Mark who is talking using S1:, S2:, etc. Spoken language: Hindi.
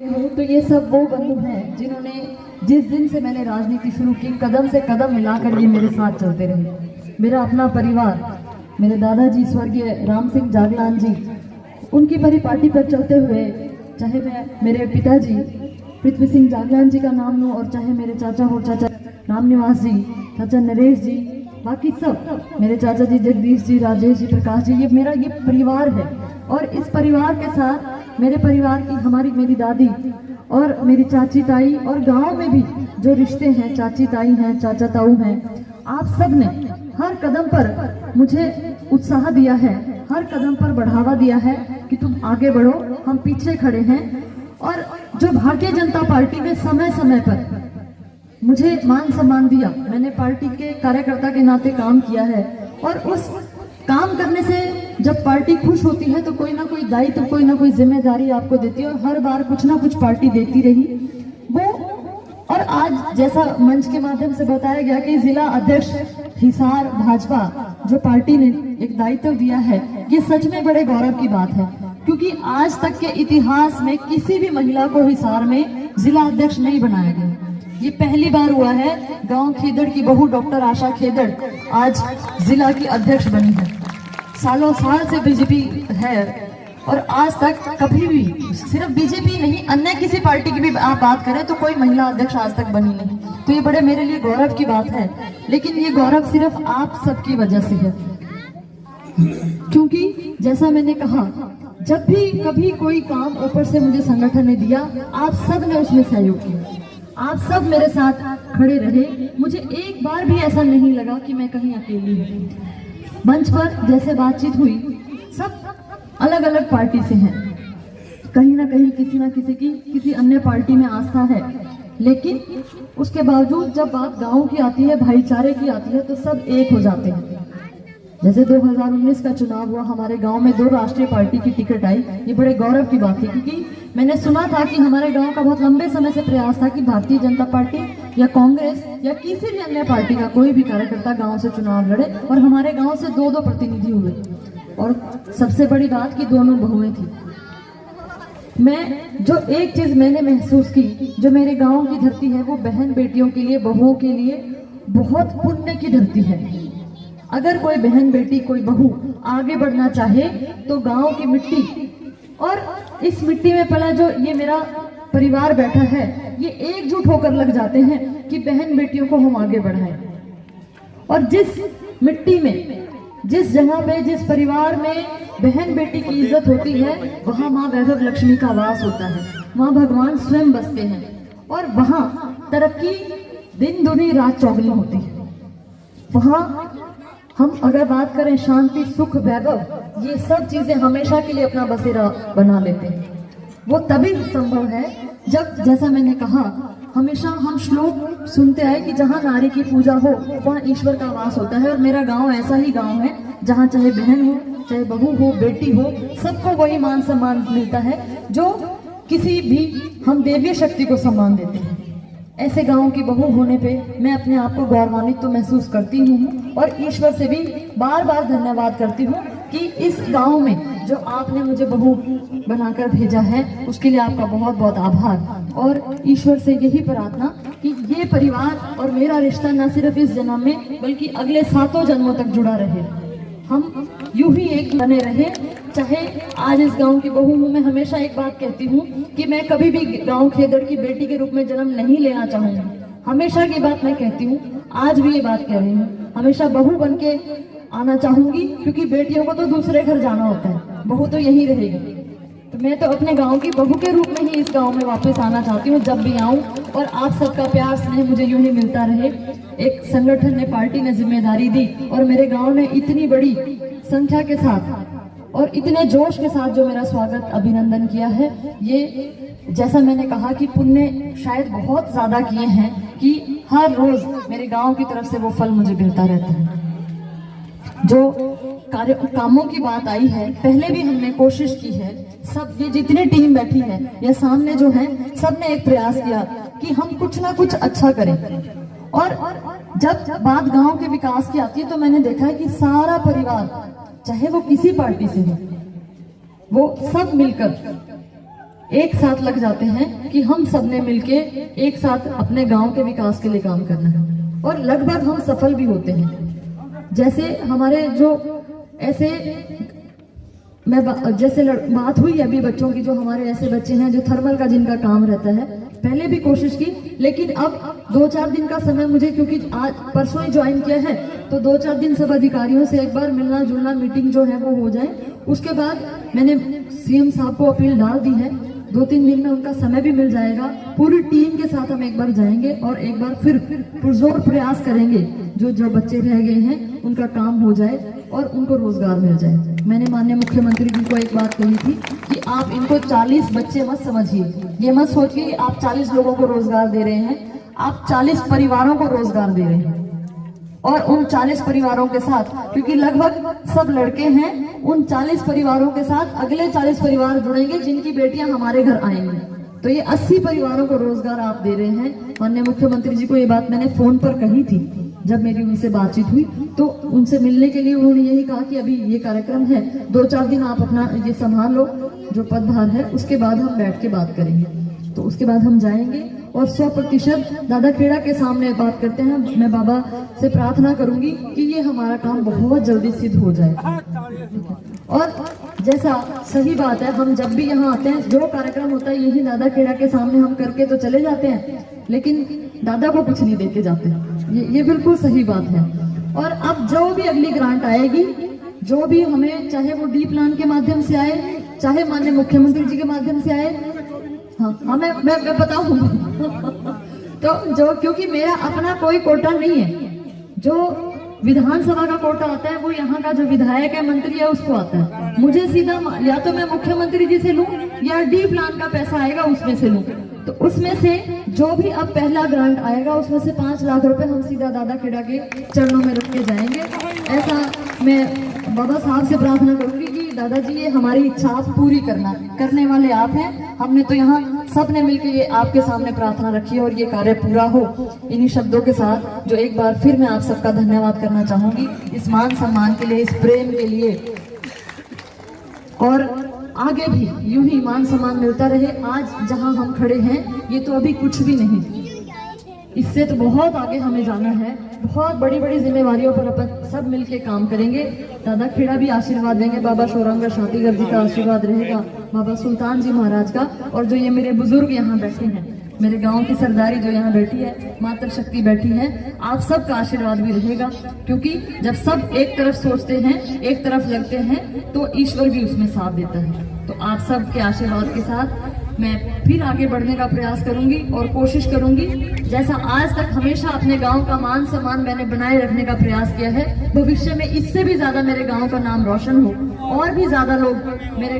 S1: हूँ तो ये सब वो बंधु हैं जिन्होंने जिस दिन से मैंने राजनीति शुरू की कदम से कदम मिलाकर ये मेरे साथ चलते रहे। मेरा अपना परिवार, मेरे दादाजी स्वर्गीय राम सिंह जागलान जी, उनकी परिपाटी पर चलते हुए, चाहे मैं मेरे पिताजी पृथ्वी सिंह जागलान जी का नाम लूँ और चाहे मेरे चाचा हो चाचा रामनिवास जी, चाचा नरेश जी, बाकी सब मेरे चाचा जी जगदीश जी, राजेश जी, प्रकाश जी, ये मेरा ये परिवार है। और इस परिवार के साथ मेरे परिवार की मेरी दादी और मेरी चाची ताई और गांव में भी जो रिश्ते हैं, चाची ताई हैं, चाचा ताऊ हैं, आप सब ने हर कदम पर मुझे उत्साह दिया है, हर कदम पर बढ़ावा दिया है कि तुम आगे बढ़ो, हम पीछे खड़े हैं। और जो भारतीय जनता पार्टी में समय समय पर मुझे मान सम्मान दिया, मैंने पार्टी के कार्यकर्ता के नाते काम किया है और उस काम करने से जब पार्टी खुश होती है तो कोई ना कोई दायित्व, कोई ना कोई जिम्मेदारी आपको देती है और हर बार कुछ ना कुछ पार्टी देती रही वो। और आज जैसा मंच के माध्यम से बताया गया कि जिला अध्यक्ष हिसार भाजपा जो पार्टी ने एक दायित्व दिया है, ये सच में बड़े गौरव की बात है, क्योंकि आज तक के इतिहास में किसी भी महिला को हिसार में जिला अध्यक्ष नहीं बनाया गया। ये पहली बार हुआ है। गांव खेदड़ की बहू डॉक्टर आशा खेदड़ आज जिला की अध्यक्ष बनी है। सालों साल से बीजेपी है और आज तक कभी भी, सिर्फ बीजेपी नहीं, अन्य किसी पार्टी की भी आप बात करें तो कोई महिला अध्यक्ष आज तक बनी नहीं। तो ये बड़े मेरे लिए गौरव की बात है, लेकिन ये गौरव सिर्फ आप सबकी वजह से है, क्योंकि जैसा मैंने कहा, जब भी कभी कोई काम ऊपर से मुझे संगठन ने दिया, आप सब ने उसमें सहयोग किया, आप सब मेरे साथ खड़े रहे। मुझे एक बार भी ऐसा नहीं लगा कि मैं कहीं अकेली हूँ। मंच पर जैसे बातचीत हुई, सब अलग अलग पार्टी से हैं, कहीं ना कहीं किसी ना किसी की किसी अन्य पार्टी में आस्था है, लेकिन उसके बावजूद जब बात गांव की आती है, भाईचारे की आती है, तो सब एक हो जाते हैं। जैसे 2019 का चुनाव हुआ, हमारे गांव में 2 राष्ट्रीय पार्टी की टिकट आई। ये बड़े गौरव की बात है, क्योंकि मैंने सुना था कि हमारे गांव का बहुत लंबे समय से प्रयास था कि भारतीय जनता पार्टी या कांग्रेस या किसी भी अन्य पार्टी का कोई भी कार्यकर्ता गांव से चुनाव लड़े, और हमारे गांव से 2 प्रतिनिधि हुए। और सबसे बड़ी बात कि दोनों बहुएं थी। मैं जो एक चीज मैंने महसूस की, जो मेरे गांव की धरती है, वो बहन बेटियों के लिए, बहुओं के लिए बहुत पुण्य की धरती है। अगर कोई बहन बेटी, कोई बहू आगे बढ़ना चाहे तो गांव की मिट्टी और इस मिट्टी में पला जो ये मेरा परिवार बैठा है, ये एकजुट होकर लग जाते हैं कि बहन बेटियों को हम आगे बढ़ाएं। और जिस मिट्टी में, जिस जगह पे, जिस परिवार में बहन बेटी की इज्जत होती है, वहां माँ वैभव लक्ष्मी का वास होता है, माँ भगवान स्वयं बसते हैं और वहां तरक्की दिन दुनी रात चौगुनी होती है। वहां हम अगर बात करें शांति, सुख, वैभव, ये सब चीजें हमेशा के लिए अपना बसेरा बना लेते हैं। वो तभी संभव है जब, जैसा मैंने कहा, हमेशा हम श्लोक सुनते आए कि जहाँ नारी की पूजा हो वहाँ ईश्वर का वास होता है। और मेरा गांव ऐसा ही गांव है जहाँ चाहे बहन हो, चाहे बहू हो, बेटी हो, सबको वही मान सम्मान मिलता है जो किसी भी हम देवीय शक्ति को सम्मान देते हैं। ऐसे गांव की बहू होने पे मैं अपने आप को गौरवान्वित तो महसूस करती हूँ और ईश्वर से भी बार बार धन्यवाद करती हूँ कि इस गांव में जो आपने मुझे बहू बनाकर भेजा है, उसके लिए आपका बहुत बहुत आभार। और ईश्वर से यही प्रार्थना कि ये परिवार और मेरा रिश्ता न सिर्फ इस जन्म में बल्कि अगले 7 जन्मों तक जुड़ा रहे, हम यूं ही एक बने रहे। चाहे आज इस गांव की बहू हूँ, मैं हमेशा एक बात कहती हूँ कि मैं कभी भी गांव खेदड़ की बेटी के रूप में जन्म नहीं लेना चाहूंगी। हमेशा की बात मैं कहती हूँ, आज भी ये बात कह रही हूँ, हमेशा बहू बन के आना चाहूंगी, क्योंकि बेटियों को तो दूसरे घर जाना होता है, बहू तो यही रहेगी। तो मैं तो अपने गांव की बहू के रूप में ही इस गांव में वापस आना चाहती हूँ जब भी आऊँ, और आप सबका प्यार स्नेह मुझे यूं ही मिलता रहे। एक संगठन ने, पार्टी ने जिम्मेदारी दी और मेरे गांव ने इतनी बड़ी संख्या के साथ और इतने जोश के साथ जो मेरा स्वागत, अभिनंदन किया है, ये जैसा मैंने कहा कि पुण्य शायद बहुत ज्यादा किए हैं कि हर रोज मेरे गांव की तरफ से वो फल मुझे मिलता रहता है। जो कामों की बात आई है, पहले भी हमने कोशिश की है, सब ये जितनी टीम बैठी है या सामने जो है, सबने एक प्रयास किया कि हम कुछ ना कुछ अच्छा करें। और जब बात गांव के विकास की आती है तो मैंने देखा है कि सारा परिवार, चाहे वो किसी पार्टी से हो, वो सब मिलकर एक साथ लग जाते हैं कि हम सब ने मिलके एक साथ अपने गांव के विकास के लिए काम करना है, और लगभग हम सफल भी होते हैं। जैसे हमारे जो ऐसे जैसे बात हुई अभी बच्चों की, जो हमारे ऐसे बच्चे हैं जो थर्मल का जिनका काम रहता है, पहले भी कोशिश की, लेकिन अब 2-4 दिन का समय मुझे, क्योंकि आज परसों ही ज्वाइन किया है, तो 2-4 दिन सब अधिकारियों से एक बार मिलना जुलना मीटिंग जो है वो हो जाए। उसके बाद मैंने सीएम साहब को अपील डाल दी है, 2-3 दिन में उनका समय भी मिल जाएगा। पूरी टीम के साथ हम एक बार जाएंगे और एक बार फिर पुरजोर प्रयास करेंगे जो बच्चे रह गए हैं उनका काम हो जाए और उनको रोजगार मिल जाए। मैंने माननीय मुख्यमंत्री जी को एक बात कही थी कि आप इनको 40 बच्चे मत समझिए, ये मत सोचिए कि आप 40 लोगों को रोजगार दे रहे हैं, आप 40 परिवारों को रोजगार दे रहे हैं। और उन 40 परिवारों के साथ, क्योंकि लगभग सब लड़के हैं, उन 40 परिवारों के साथ अगले 40 परिवार जुड़ेंगे जिनकी बेटियां हमारे घर आएंगी। तो ये 80 परिवारों को रोजगार आप दे रहे हैं। माननीय मुख्यमंत्री जी को ये बात मैंने फोन पर कही थी जब मेरी उनसे बातचीत हुई, तो उनसे मिलने के लिए उन्होंने यही कहा कि अभी ये कार्यक्रम है, 2-4 दिन आप अपना ये संभाल लो जो पदभार है, उसके बाद हम बैठ के बात करेंगे। तो उसके बाद हम जाएंगे और 100% दादा खेड़ा के सामने बात करते हैं। मैं बाबा से प्रार्थना करूंगी कि ये हमारा काम बहुत जल्दी सिद्ध हो जाए। और जैसा सही बात है, हम जब भी यहाँ आते हैं, जो कार्यक्रम होता है यही दादा खेड़ा के सामने हम करके तो चले जाते हैं, लेकिन दादा को कुछ नहीं देके जाते। ये बिल्कुल सही बात है। और अब जो भी अगली ग्रांट आएगी, जो भी हमें, चाहे वो डी प्लान के माध्यम से आए, चाहे माननीय मुख्यमंत्री जी के माध्यम से आए, हाँ मैं बताऊं तो जो, क्योंकि मेरा अपना कोई कोटा नहीं है, जो विधानसभा का कोटा आता है वो यहाँ का जो विधायक है, मंत्री है, उसको आता है। मुझे सीधा या तो मैं मुख्यमंत्री जी से लूं या डी प्लान का पैसा आएगा उसमें से लूं। तो उसमें से जो भी अब पहला ग्रांट आएगा उसमें से 5 लाख रुपए हम सीधा दादा खेड़ा के चरणों में रख के जाएंगे। ऐसा मैं बाबा साहब से प्रार्थना करूंगी कि दादाजी ये हमारी इच्छा आप पूरी करने वाले आप हैं। हमने तो यहाँ सबने मिलकर ये आपके सामने प्रार्थना रखी है और ये कार्य पूरा हो। इन्हीं शब्दों के साथ जो एक बार फिर मैं आप सबका धन्यवाद करना चाहूंगी, इस मान सम्मान के लिए, इस प्रेम के लिए, और आगे भी यूं ही मान सम्मान मिलता रहे। आज जहां हम खड़े हैं ये तो अभी कुछ भी नहीं, इससे तो बहुत आगे हमें जाना है। बहुत बड़ी बड़ी जिम्मेवारियों पर अपन सब मिलके काम करेंगे। दादा खेड़ा भी आशीर्वाद देंगे, बाबा शौरंगा शांतिगर जी का आशीर्वाद रहेगा, बाबा सुल्तान जी महाराज का, और जो ये मेरे बुजुर्ग यहाँ बैठे हैं, मेरे गांव की सरदारी जो यहाँ बैठी है, मातृ शक्ति बैठी है, आप सबका आशीर्वाद भी रहेगा। क्योंकि जब सब एक तरफ सोचते हैं, एक तरफ लगते हैं, तो ईश्वर भी उसमें साथ देता है। तो आप सब के आशीर्वाद के साथ मैं फिर आगे बढ़ने का प्रयास करूंगी और कोशिश करूंगी, जैसा आज तक हमेशा अपने गांव का मान सम्मान मैंने बनाए रखने का प्रयास किया है, भविष्य में इससे भी ज्यादा मेरे गांव का नाम रोशन हो और भी ज्यादा लोग मेरे